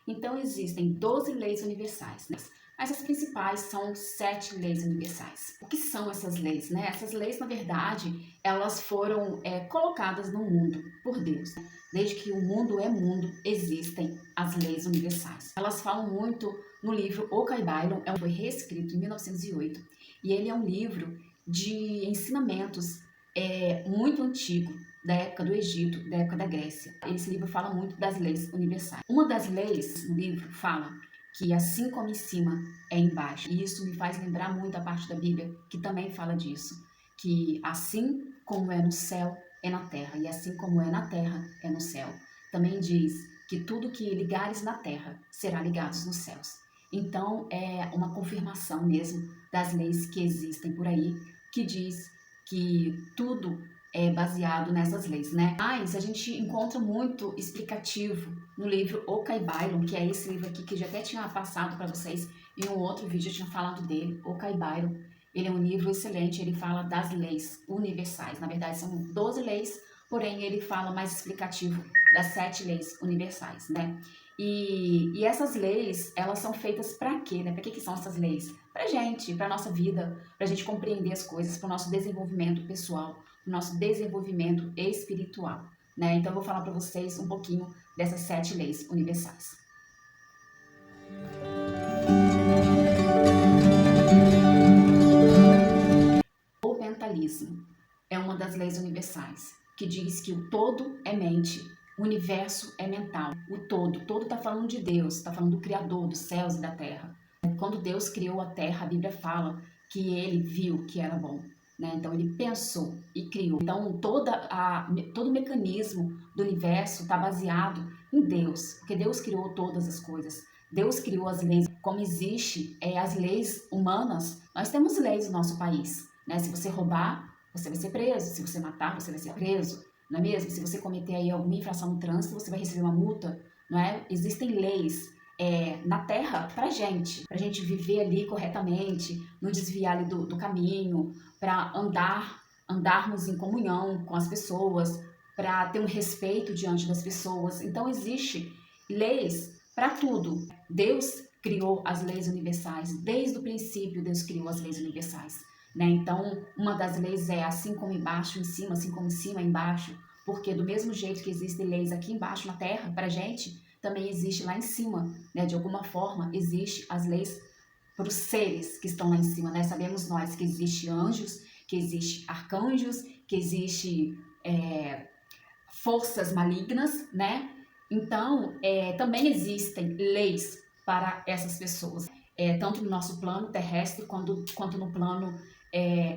Então existem 12 leis universais, né? Mas as principais são 7 leis universais. O que são essas leis, né? Essas leis, na verdade, elas foram colocadas no mundo por Deus. Desde que o mundo é mundo, existem as leis universais. Elas falam muito no livro Okai Byron, foi reescrito em 1908, e ele é um livro de ensinamentos muito antigo, da época do Egito, da época da Grécia. Esse livro fala muito das leis universais. Uma das leis no livro fala que assim como em cima é embaixo. E isso me faz lembrar muito a parte da Bíblia que também fala disso, que assim como é no céu, é na terra, e assim como é na terra, é no céu. Também diz que tudo que ligares na terra será ligado nos céus. Então é uma confirmação mesmo das leis que existem por aí, que diz que tudo é baseado nessas leis, né? Mas a gente encontra muito explicativo no livro Okai Byron, que é esse livro aqui que eu já até tinha passado para vocês em um outro vídeo, eu tinha falado dele, Okai Byron. Ele é um livro excelente, ele fala das leis universais. Na verdade, são 12 leis, porém ele fala mais explicativo das 7 leis universais, né? E essas leis, elas são feitas para quê, né? Para que são essas leis? Para gente, para nossa vida, para a gente compreender as coisas, para o nosso desenvolvimento pessoal, para o nosso desenvolvimento espiritual, né? Então eu vou falar para vocês um pouquinho dessas 7 leis universais. O mentalismo é uma das leis universais, que diz que o todo é mente, o universo é mental. O todo está falando de Deus, está falando do Criador dos céus e da terra. Quando Deus criou a terra, a Bíblia fala que ele viu que era bom, né? Então ele pensou e criou. Então todo o mecanismo do universo está baseado em Deus, porque Deus criou todas as coisas. Deus criou as leis. Como existe as leis humanas, nós temos leis no nosso país, né? Se você roubar, você vai ser preso. Se você matar, você vai ser preso, não é mesmo? Se você cometer aí alguma infração no trânsito, você vai receber uma multa, não é? Existem leis na terra pra gente viver ali corretamente, não desviar ali do caminho, para andarmos em comunhão com as pessoas, para ter um respeito diante das pessoas. Então existe leis para tudo. Deus criou as leis universais, desde o princípio Deus criou as leis universais, né? Então uma das leis é assim como embaixo, em cima, assim como em cima, embaixo, porque do mesmo jeito que existem leis aqui embaixo na terra pra gente, também existe lá em cima, né? De alguma forma existe as leis para os seres que estão lá em cima, né? Sabemos nós que existe anjos, que existe arcanjos, que existe forças malignas, né? Então, também existem leis para essas pessoas, tanto no nosso plano terrestre quanto no plano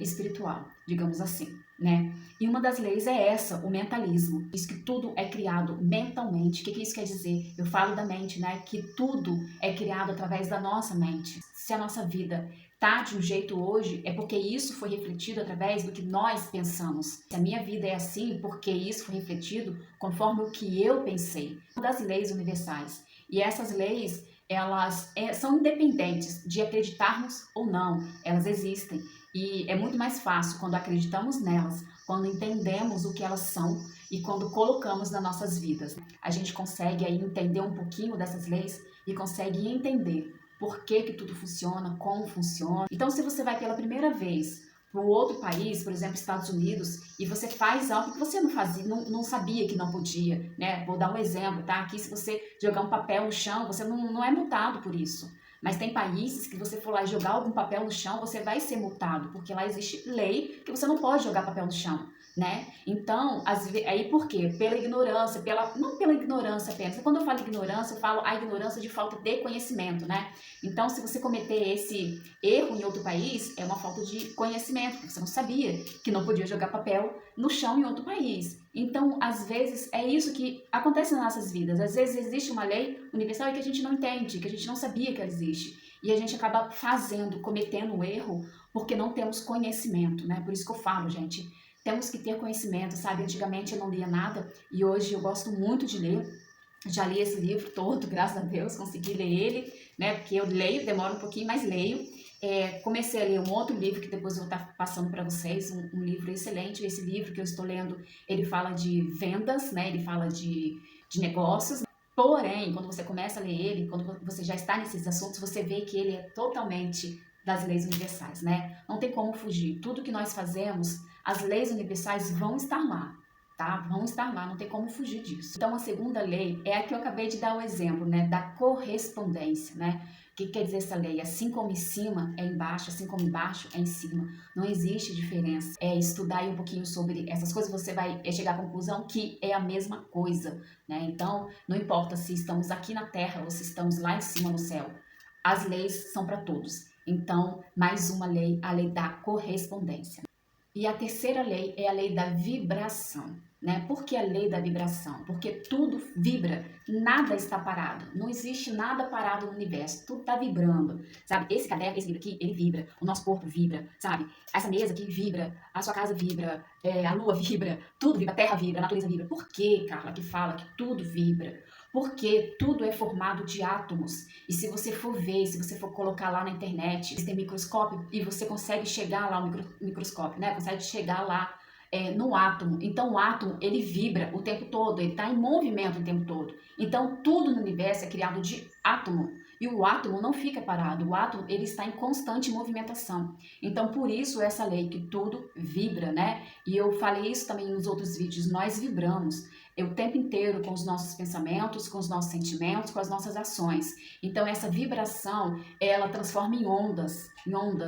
espiritual, digamos assim, né? E uma das leis é essa, o mentalismo. Diz que tudo é criado mentalmente. O que isso quer dizer? Eu falo da mente, né? Que tudo é criado através da nossa mente. Se a nossa vida tá de um jeito hoje, é porque isso foi refletido através do que nós pensamos. Se a minha vida é assim, porque isso foi refletido conforme o que eu pensei. Das leis universais. E essas leis, elas são independentes de acreditarmos ou não. Elas existem. E é muito mais fácil quando acreditamos nelas, quando entendemos o que elas são e quando colocamos nas nossas vidas. A gente consegue aí entender um pouquinho dessas leis e consegue entender por que tudo funciona, como funciona. Então, se você vai pela primeira vez para um outro país, por exemplo, Estados Unidos, e você faz algo que você não fazia, não sabia que não podia, né? Vou dar um exemplo, tá? Aqui, se você jogar um papel no chão, você não é multado por isso. Mas tem países que você for lá jogar algum papel no chão, você vai ser multado, porque lá existe lei que você não pode jogar papel no chão, né? Então, aí por quê? Pela ignorância, não pela ignorância apenas. Quando eu falo ignorância, eu falo a ignorância de falta de conhecimento, né? Então, se você cometer esse erro em outro país, é uma falta de conhecimento, porque você não sabia que não podia jogar papel no chão em outro país. Então, às vezes, é isso que acontece nas nossas vidas. Às vezes existe uma lei universal e que a gente não entende, que a gente não sabia que ela existe. E a gente acaba cometendo um erro, porque não temos conhecimento, né? Por isso que eu falo, gente, temos que ter conhecimento, sabe? Antigamente eu não lia nada e hoje eu gosto muito de ler. Já li esse livro todo, graças a Deus, consegui ler ele, né? Porque eu leio, demora um pouquinho, mas leio. Comecei a ler um outro livro que depois eu vou estar passando para vocês, um livro excelente. Esse livro que eu estou lendo, ele fala de vendas, né? Ele fala de negócios. Porém, quando você começa a ler ele, quando você já está nesses assuntos, você vê que ele é totalmente das leis universais, né? Não tem como fugir. Tudo que nós fazemos, as leis universais vão estar lá, tá? Vão estar lá, não tem como fugir disso. Então, a segunda lei é a que eu acabei de dar o exemplo, né? Da correspondência, né? O que quer dizer essa lei? Assim como em cima é embaixo, assim como embaixo é em cima. Não existe diferença. É estudar aí um pouquinho sobre essas coisas, você vai chegar à conclusão que é a mesma coisa, né? Então, não importa se estamos aqui na Terra ou se estamos lá em cima no céu. As leis são para todos. Então, mais uma lei, a lei da correspondência. E a terceira lei é a lei da vibração, né? Por que a lei da vibração? Porque tudo vibra, nada está parado. Não existe nada parado no universo, tudo está vibrando, sabe? Esse caderno, esse livro aqui, ele vibra, o nosso corpo vibra, sabe? Essa mesa aqui vibra, a sua casa vibra, a lua vibra, tudo vibra, a terra vibra, a natureza vibra. Por que, Carla, que fala que tudo vibra? Porque tudo é formado de átomos. E se você for ver, se você for colocar lá na internet, tem microscópio e você consegue chegar lá no microscópio, né? Consegue chegar lá no átomo. Então o átomo, ele vibra o tempo todo, ele está em movimento o tempo todo. Então tudo no universo é criado de átomo. E o átomo não fica parado, o átomo ele está em constante movimentação. Então por isso essa lei que tudo vibra, né? E eu falei isso também nos outros vídeos, nós vibramos o tempo inteiro com os nossos pensamentos, com os nossos sentimentos, com as nossas ações. Então essa vibração, ela transforma em ondas,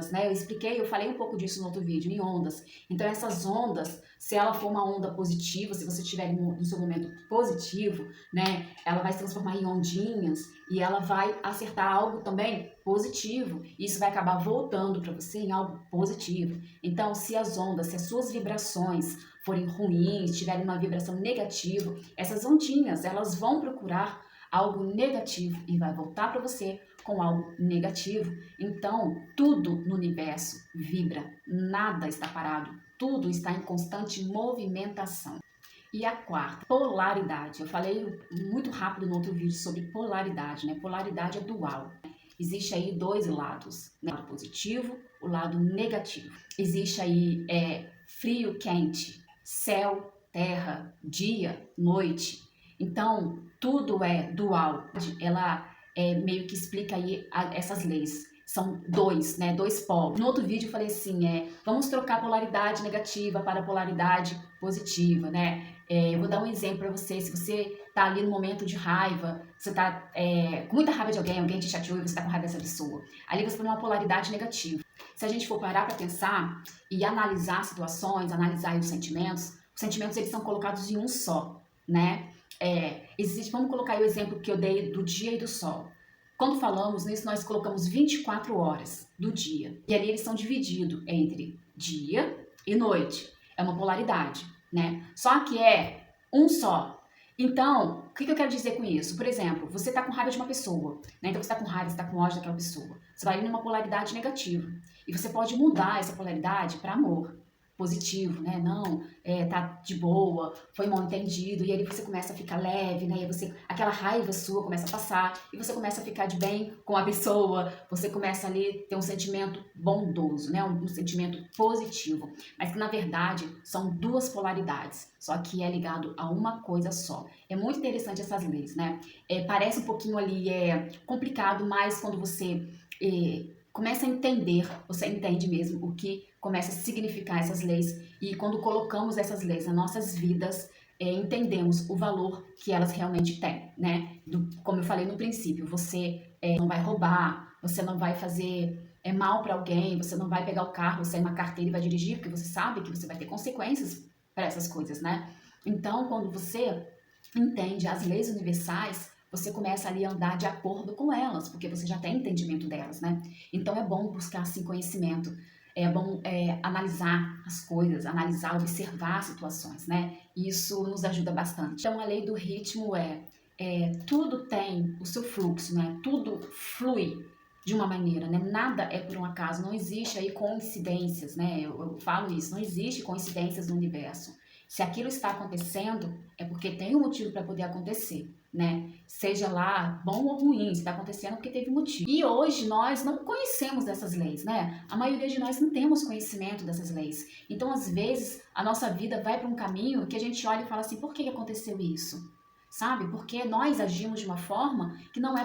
né? Eu falei um pouco disso no outro vídeo, em ondas. Então essas ondas, se ela for uma onda positiva, se você estiver no seu momento positivo, né? Ela vai se transformar em ondinhas e ela vai acertar algo também positivo. E isso vai acabar voltando para você em algo positivo. Então, se as ondas, se as suas vibrações forem ruins, tiverem uma vibração negativa, essas ondinhas, elas vão procurar algo negativo e vai voltar para você com algo negativo. Então, tudo no universo vibra, nada está parado, tudo está em constante movimentação. E a quarta, polaridade. Eu falei muito rápido no outro vídeo sobre polaridade, né? Polaridade é dual. Existe aí dois lados, né? O lado positivo, o lado negativo. Existe aí frio, quente, céu, terra, dia, noite. Então, tudo é dual. Ela meio que explica aí essas leis. São dois, né? Dois polos. No outro vídeo eu falei assim, vamos trocar a polaridade negativa para a polaridade positiva, né? Eu vou dar um exemplo para você. Se você tá ali no momento de raiva, você tá com muita raiva de alguém te chateou e você tá com raiva dessa pessoa. Ali você tá numa polaridade negativa. Se a gente for parar para pensar e analisar situações, analisar os sentimentos eles são colocados em um só, né? Vamos colocar aí o exemplo que eu dei do dia e do sol. Quando falamos nisso, nós colocamos 24 horas do dia. E ali eles são divididos entre dia e noite. É uma polaridade, né? Só que é um só. Então, o que eu quero dizer com isso? Por exemplo, você está com raiva de uma pessoa, né? Então você está com raiva, você está com ódio daquela pessoa. Você vai ir numa polaridade negativa. E você pode mudar essa polaridade para amor positivo, né? Não, tá de boa, foi mal entendido, e aí você começa a ficar leve, né? E aquela raiva sua começa a passar, e você começa a ficar de bem com a pessoa, você começa ali a ter um sentimento bondoso, né? Um sentimento positivo, mas que na verdade são duas polaridades, só que é ligado a uma coisa só. É muito interessante essas leis, né? Parece um pouquinho ali complicado, mas quando você começa a entender, você entende mesmo o que começa a significar essas leis, e quando colocamos essas leis nas nossas vidas, entendemos o valor que elas realmente têm, né? Como eu falei no princípio, você não vai roubar, você não vai fazer mal para alguém, você não vai pegar o carro sem uma carteira e vai dirigir, porque você sabe que você vai ter consequências para essas coisas, né? Então, quando você entende as leis universais, você começa ali a andar de acordo com elas, porque você já tem entendimento delas, né? Então é bom buscar, assim, conhecimento, é bom analisar as coisas, analisar, observar situações, né? Isso nos ajuda bastante. Então a lei do ritmo tudo tem o seu fluxo, né? Tudo flui de uma maneira, né? Nada é por um acaso, não existe aí coincidências, né? Eu falo isso, não existe coincidências no universo. Se aquilo está acontecendo, é porque tem um motivo para poder acontecer, né? Seja lá bom ou ruim, está acontecendo porque teve motivo. E hoje nós não conhecemos dessas leis, né? A maioria de nós não temos conhecimento dessas leis. Então, às vezes, a nossa vida vai para um caminho que a gente olha e fala assim, por que aconteceu isso? sabe? Porque nós agimos de uma forma que não é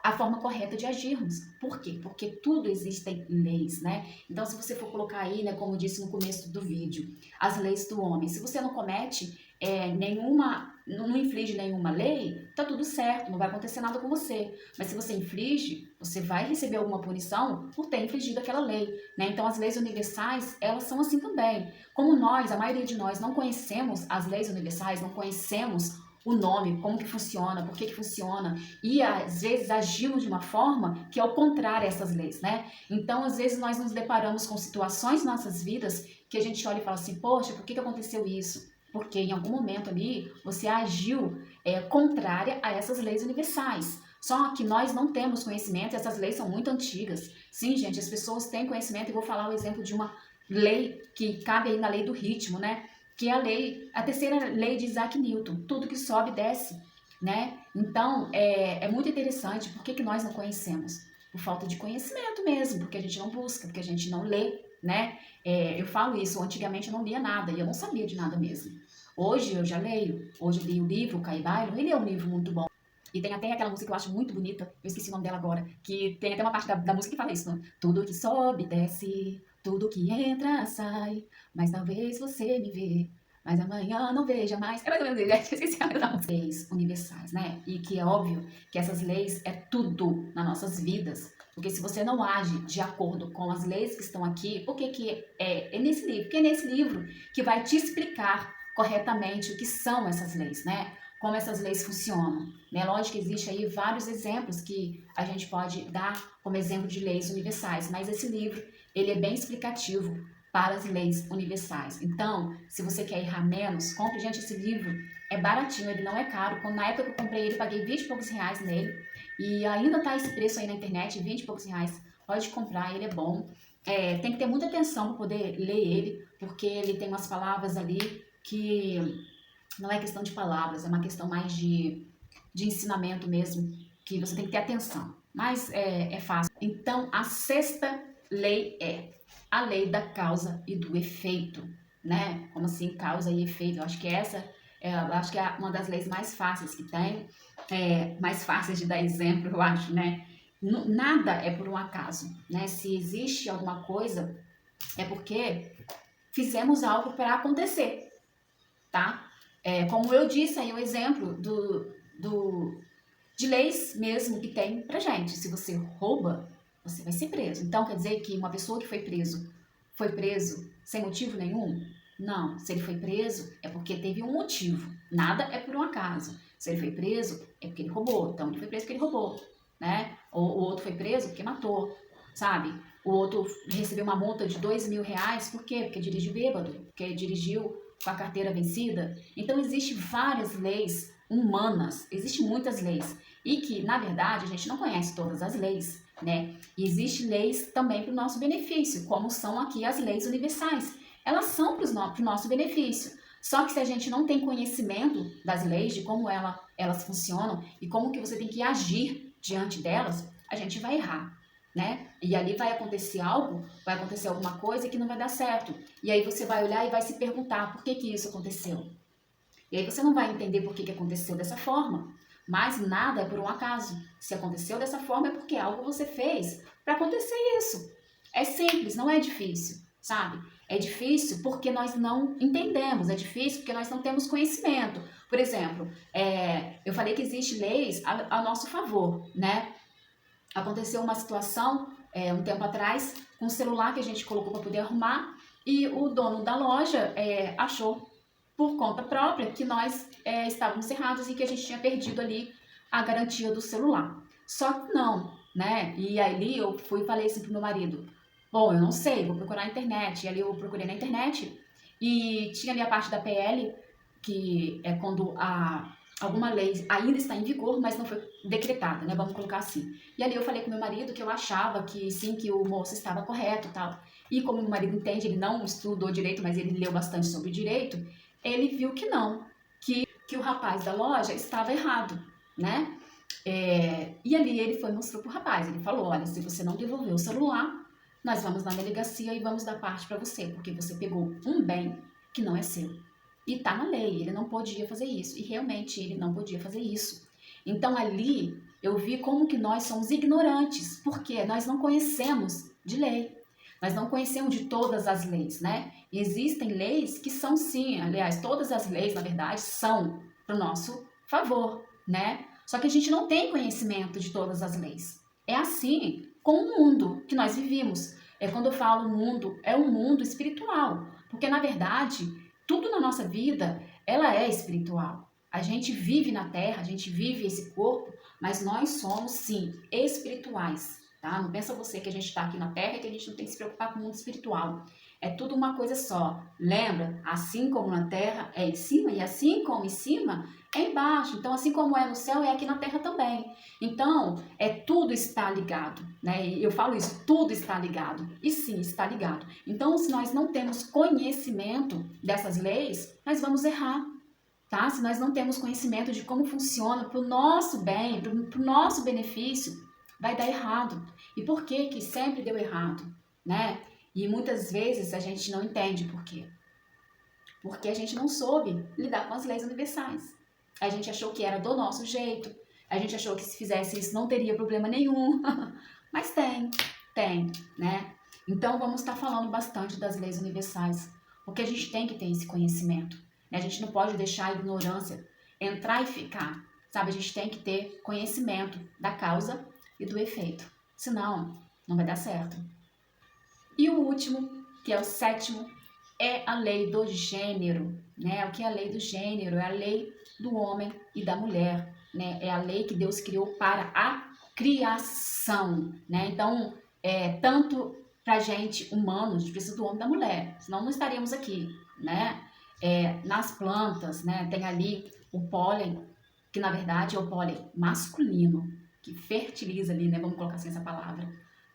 a forma correta de agirmos. Por quê? Porque tudo existem leis, né? Então, se você for colocar aí, né, como eu disse no começo do vídeo, as leis do homem, se você não comete não inflige nenhuma lei, tá tudo certo, não vai acontecer nada com você. Mas se você inflige, você vai receber alguma punição por ter infligido aquela lei, né? Então, as leis universais, elas são assim também. Como nós, a maioria de nós, não conhecemos as leis universais, não conhecemos o nome, como que funciona, por que funciona, e às vezes agimos de uma forma que é o contrário a essas leis, né? Então, às vezes nós nos deparamos com situações em nossas vidas que a gente olha e fala assim, poxa, por que aconteceu isso? Porque em algum momento ali você agiu contrária a essas leis universais. Só que nós não temos conhecimento, essas leis são muito antigas. Sim, gente, as pessoas têm conhecimento, e vou falar o exemplo de uma lei que cabe aí na lei do ritmo, né? Que é a terceira lei de Isaac Newton, tudo que sobe desce, né? Então, é muito interessante, por que nós não conhecemos? Por falta de conhecimento mesmo, porque a gente não busca, porque a gente não lê, né? Eu falo isso, antigamente eu não lia nada, e eu não sabia de nada mesmo. Hoje eu já leio, hoje eu li o livro, Cai Bailo, ele é um livro muito bom. E tem até aquela música que eu acho muito bonita, eu esqueci o nome dela agora, que tem até uma parte da música que fala isso, né? Tudo que sobe, desce, tudo que entra, sai, mas talvez você me vê, mas amanhã não veja mais. É mais ou menos isso, esqueci a das leis universais, né? E que é óbvio que essas leis é tudo nas nossas vidas, porque se você não age de acordo com as leis que estão aqui, por que é nesse livro? Porque é nesse livro que vai te explicar corretamente o que são essas leis, né? Como essas leis funcionam, né? Lógico que existe aí vários exemplos que a gente pode dar como exemplo de leis universais, mas esse livro, ele é bem explicativo para as leis universais. Então, se você quer errar menos, compre, gente, esse livro é baratinho, ele não é caro. Quando, na época que eu comprei ele, paguei 20 e poucos reais nele, e ainda tá esse preço aí na internet, 20 e poucos reais, pode comprar, ele é bom. Tem que ter muita atenção para poder ler ele, porque ele tem umas palavras ali que não é questão de palavras, é uma questão mais de ensinamento mesmo, que você tem que ter atenção. Mas é fácil. Então, a sexta lei é a lei da causa e do efeito, né? Como assim, causa e efeito? Eu acho que eu acho que é uma das leis mais fáceis que tem, mais fáceis de dar exemplo, eu acho, né? Nada é por um acaso, né? Se existe alguma coisa, é porque fizemos algo para acontecer, tá? Como eu disse aí, o exemplo de leis mesmo que tem pra gente. Se você rouba, você vai ser preso. Então, quer dizer que uma pessoa que foi preso sem motivo nenhum? Não. Se ele foi preso, é porque teve um motivo. Nada é por um acaso. Se ele foi preso, é porque ele roubou. Então, ele foi preso porque ele roubou, né? Ou o outro foi preso porque matou, sabe? O outro recebeu uma multa de R$ 2.000, por quê? Porque dirigiu bêbado, porque dirigiu com a carteira vencida. Então, existem várias leis humanas, existem muitas leis, e que, na verdade, a gente não conhece todas as leis, né? E existem leis também para o nosso benefício, como são aqui as leis universais. Elas são para o nosso benefício. Só que se a gente não tem conhecimento das leis, de como elas funcionam e como que você tem que agir diante delas, a gente vai errar, né? E ali vai acontecer algo, vai acontecer alguma coisa que não vai dar certo. E aí você vai olhar e vai se perguntar por que isso aconteceu. E aí você não vai entender por que aconteceu dessa forma. Mas nada é por um acaso. Se aconteceu dessa forma é porque algo você fez para acontecer isso. É simples, não é difícil, sabe? É difícil porque nós não entendemos, é difícil porque nós não temos conhecimento. Por exemplo, eu falei que existem leis a nosso favor, né? Aconteceu uma situação um tempo atrás com um celular que a gente colocou para poder arrumar e o dono da loja achou por conta própria que nós estávamos errados e que a gente tinha perdido ali a garantia do celular. Só que não, né? E ali eu fui e falei assim pro meu marido, bom, eu não sei, vou procurar na internet. E ali eu procurei na internet e tinha ali a parte da PL, que é quando alguma lei ainda está em vigor, mas não foi decretada, né? Vamos colocar assim. E ali eu falei com meu marido que eu achava que sim, que o moço estava correto e tal. E como meu marido entende, ele não estudou direito, mas ele leu bastante sobre direito, ele viu que não, que o rapaz da loja estava errado, né? E ali ele foi e mostrou pro rapaz, ele falou, olha, se você não devolver o celular, nós vamos na delegacia e vamos dar parte para você, porque você pegou um bem que não é seu. E tá na lei, ele não podia fazer isso. E realmente ele não podia fazer isso. Então ali eu vi como que nós somos ignorantes, porque nós não conhecemos de lei. Nós não conhecemos de todas as leis, né? E existem leis que são sim, aliás, todas as leis, na verdade, são para o nosso favor, né? Só que a gente não tem conhecimento de todas as leis. É assim com o mundo que nós vivemos. Quando eu falo mundo, é um mundo espiritual, porque na verdade, tudo na nossa vida, ela é espiritual. A gente vive na terra, a gente vive esse corpo, mas nós somos sim espirituais, tá? Não pensa você que a gente está aqui na terra e que a gente não tem que se preocupar com o mundo espiritual. É tudo uma coisa só. Lembra? Assim como na terra é em cima e assim como em cima é embaixo. Então, assim como é no céu, é aqui na terra também. Então, tudo está ligado, né? E eu falo isso, tudo está ligado. E sim, está ligado. Então, se nós não temos conhecimento dessas leis, nós vamos errar. Tá? Se nós não temos conhecimento de como funciona para o nosso bem, para o nosso benefício, vai dar errado. E por que que sempre deu errado, né? E muitas vezes a gente não entende por quê. Porque a gente não soube lidar com as leis universais. A gente achou que era do nosso jeito, a gente achou que se fizesse isso não teria problema nenhum. Mas tem, né? Então vamos estar falando bastante das leis universais, porque a gente tem que ter esse conhecimento. Né? A gente não pode deixar a ignorância entrar e ficar, sabe? A gente tem que ter conhecimento da causa e do efeito, senão não vai dar certo. E o último, que é o sétimo, é a lei do gênero, né? O que é a lei do gênero? É a lei do homem e da mulher, né? É a lei que Deus criou para a criação, né? Então, tanto pra gente, humanos, a gente precisa do homem e da mulher, senão não estaríamos aqui, né? Nas plantas, né? Tem ali o pólen, que na verdade é o pólen masculino, que fertiliza ali, né? Vamos colocar assim essa palavra,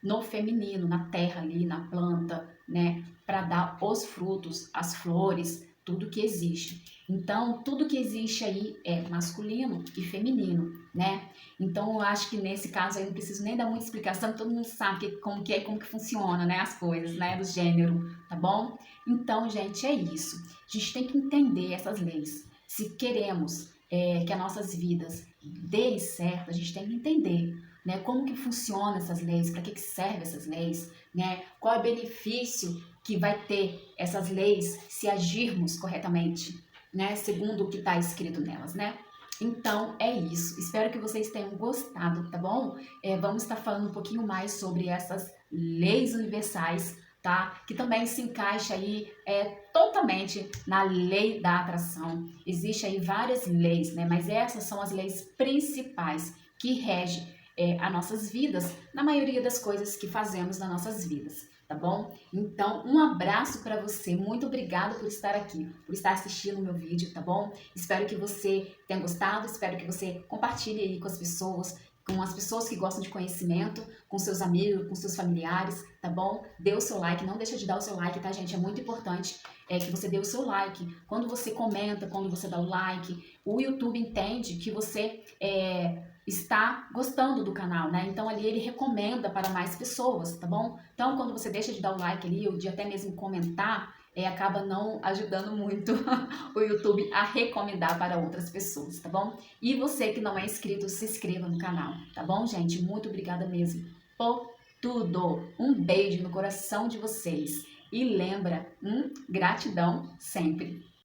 no feminino, na terra ali, na planta, né? Para dar os frutos, as flores, tudo que existe. Então, tudo que existe aí é masculino e feminino, né? Então, eu acho que nesse caso aí não preciso nem dar muita explicação, todo mundo sabe como que funciona, né? As coisas, né? Do gênero, tá bom? Então, gente, é isso. A gente tem que entender essas leis. Se queremos que as nossas vidas deem certo, a gente tem que entender, né, como que funcionam essas leis, para que servem essas leis, né, qual é o benefício que vai ter essas leis se agirmos corretamente, né, segundo o que está escrito nelas, né? Então é isso. Espero que vocês tenham gostado, tá bom? Vamos estar falando um pouquinho mais sobre essas leis universais, tá? Que também se encaixa aí totalmente na lei da atração. Existem aí várias leis, né? Mas essas são as leis principais que regem as nossas vidas na maioria das coisas que fazemos nas nossas vidas, tá bom? Então, um abraço para você, muito obrigada por estar aqui, por estar assistindo o meu vídeo, tá bom? Espero que você tenha gostado, espero que você compartilhe aí com as pessoas que gostam de conhecimento, com seus amigos, com seus familiares, tá bom? Dê o seu like, não deixa de dar o seu like, tá, gente? É muito importante que você dê o seu like. Quando você comenta, quando você dá o like, o YouTube entende que você está gostando do canal, né? Então ali ele recomenda para mais pessoas, tá bom? Então quando você deixa de dar o like ali, ou de até mesmo comentar, acaba não ajudando muito o YouTube a recomendar para outras pessoas, tá bom? E você que não é inscrito, se inscreva no canal, tá bom, gente? Muito obrigada mesmo por tudo. Um beijo no coração de vocês. E lembra, gratidão sempre.